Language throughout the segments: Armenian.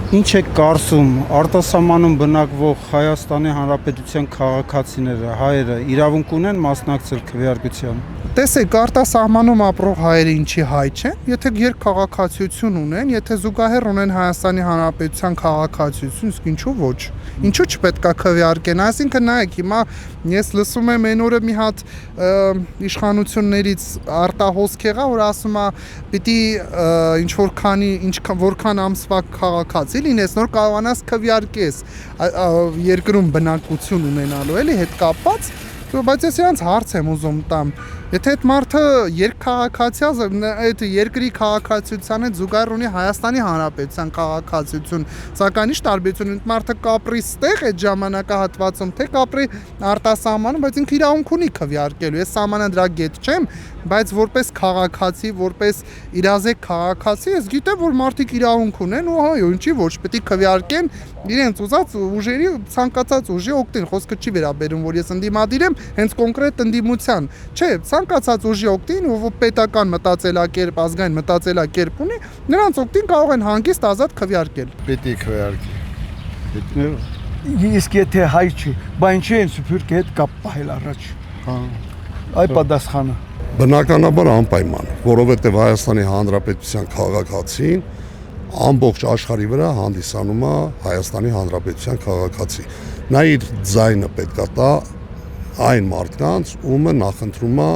Ինչ է կարծում արտասահմանում բնակվող Հայաստանի Հանրապետության քաղաքացիները, հայերը իրավունք ունեն մասնակցել քվեարկության։ Տեսեք, արտասահմանում ապրող հայերը ինչի հայ չեն, եթե երկքաղաքացիություն ունեն, եթե զուգահեռ ունեն Հայաստանի Հանրապետության քաղաքացիություն, իսկ ինչու ոչ։ Ինչու չպետք է քվեարկեն, այսինքն նայեք, հիմա ես լսում եմ այն օրը մի հատ իշխանություններից արտահոսք եղա, որ ասում է պիտի որքան ամսվա քաղաքացի լինես, նոր կարողանաս քվեարկես երկրում բնակություն ունենալու, էլի հետ կապված, բայց ես իրանց հարց եմ ուզում տամ, եթե այդ մարդը երկքաղաքացիա, այդ երկրի քաղաքացիության հետ զուգահեռ ունի Հայաստանի Հանրապետության քաղաքացիություն, սակայն ինչ տարբերություն ունի, մարդը կապրի ստեղ այդ ժամանակահատվածում, թե կապրի արտասահմանում, բայց ինքը իրավունք ունի քվեարկելու, ես սահմանադրագետ չեմ, բայց որպես քաղաքացի, որպես իրազեկ քաղաքացի, ես գիտեմ, որ մարդիկ իրավունք ունեն ու այո, ինչի ոչ, պետք է քվեարկեն իրենց ուզած ուժերի, ցանկացած ուժի օգտին, խոսքը չի վերաբերում, որ ես ընդդիմադիր եմ, հենց կոնկրետ ընդդիմության, չէ, ցանկացած ուժի օգտին, ով պետական մտածելակերպ, ազգային մտածելակերպ ունի, նրանց օգտին կարող են հանգիստ ազատ քվեարկել։ Պետք է քվեարկի։ Իսկ եթե հայ չի, բա ինչի են սփյուռքի հետ կապ պահել առաջ։ Այ պատասխանը։ Բնականաբար անպայման, որովհետև Հայաստանի Հանրապետության քաղաքացին ամբողջ աշխարհի վրա հանդիսանում է Հայաստանի Հանրապետության քաղաքացի։ Նա իր ձայնը պետք է տա այն մարդկանց, ումը նախընտրում է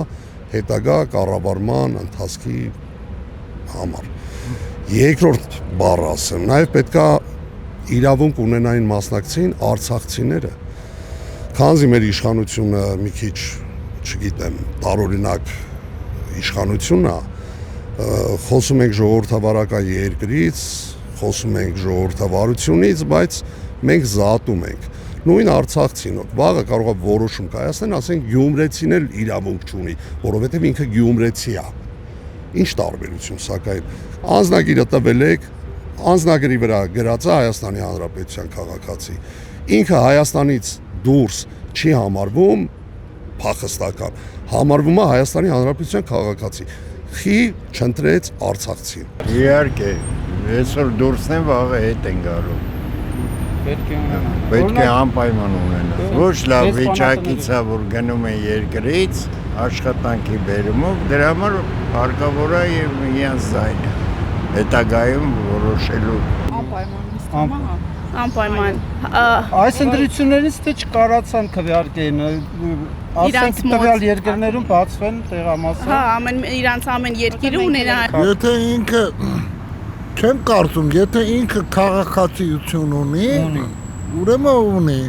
հետագա կառավարման ընթացքի համար։ Երկրորդ բառը ասեմ, նաև պետք է իրավունք ունենային մասնակցին արցախցիները, քանզի մեր իշխանությունը մի քիչ, չգիտեմ, տարօրինակ իշխանությունն է, խոսում ենք ժողովրդավարական երկրից, խոսում ենք ժողովրդավարությունից, բայց մենք զատում ենք։ Նույն արցախցին, վաղը կարող է որոշում կայացնել, ասենք գյումրեցին էլ իրավունք չունի, որովհետև ինքը գյումրեցի է։ Ինչ տարբերություն, սակայն անձնագիրը տվել եք, անձնագրի վրա գրած է Հայաստանի Հանրապետության քաղաքացի։ Ինքը Հայաստանից դուրս չի համարվում փախստական, համարվում է Հայաստանի Հանրապետության քաղաքացի։ Խի չընտրեց արցախցին։ Իհարկե, այսօր դուրսն են, վաղը հետ են գալու։ Պետք է անպայման ունենալ։ Ոչ լավ վիճակից է, որ գնում են երկրից, աշխատանքի բերումով, դրա համար հարկավոր է եւ իրենց ձայնը հետագայում որոշելու։ Անպայման։ Այս ընտրություններից թե չկարացան քվեարկեն, ասենք տվյալ երկրներում բացվեն տեղամասը։ Հա, իրանց ամեն երկիրը ունենա։ Եթե ինքը չեմ կարծում, եթե ինքը քաղաքացիություն ունի, ուրեմն ունի։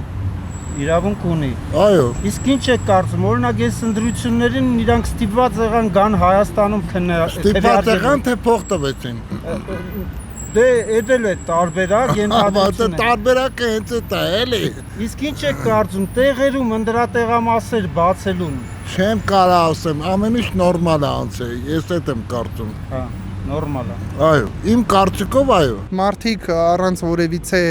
Իրավունք ունի։ Այո։ Իսկ ինչ է կարծում, օրինակ այս ընտրություններին իրանք ստիպված եղան գան Հայաստանում Ստիպված եղան, թե փող տվեցին։ Դե էդել է տարբերակ ենթադրություն է։ Տարբերակը հենց է դա, էլի։ Իսկ ինչ է կարծում տեղերում ընդրատեղամասեր բացելուն։ Չեմ կարող ասեմ, ամեն ինչ նորմալ է անցել, ես այդ եմ կարծում։ Հա, նորմալ է։ Այո, իմ կարծիքով այո։ Մարդիկ առանց որևիցե,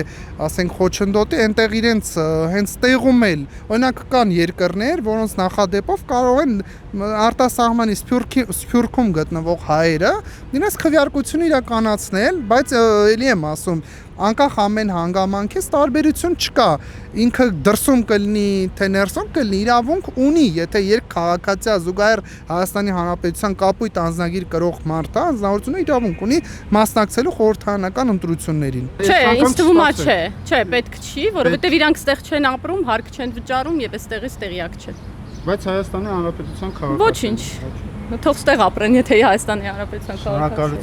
ասենք, խոչընդոտի, այնտեղ իրենց հենց տեղում էլ, օրինակ կան երկրներ, որոնց նախադեպով կարող են արտասահմանի Սփյուռքում գտնվող հայերը իրենց քվեարկություն իրականացնել, բայց էլի եմ ասում, անկախ ամեն հանգամանքից տարբերություն չկա, ինքը դրսում կլինի, թե ներսում կլինի, իրավունք ունի, եթե երկքաղաքացիա զուգահեռ Հայաստանի Հանրապետության կապույտ անձնագիր կրող մարդը, անձնավորությունը իրավունք ունի մասնակցելու խորհրդարանական ընտրություններին։ Չէ, ինձ թվում է չէ, պետք չի, որովհետև իրանք ստեղ չեն ապրում, հարկ չեն վճարում եւ այստեղից տեղյակ չեն։ Բայց Հայաստանի Հանրապետության քաղաքացի։ Ոչինչ։ Թող ստեղ ապրեն, եթե Հայաստանի Հանրապետության քաղաքացի։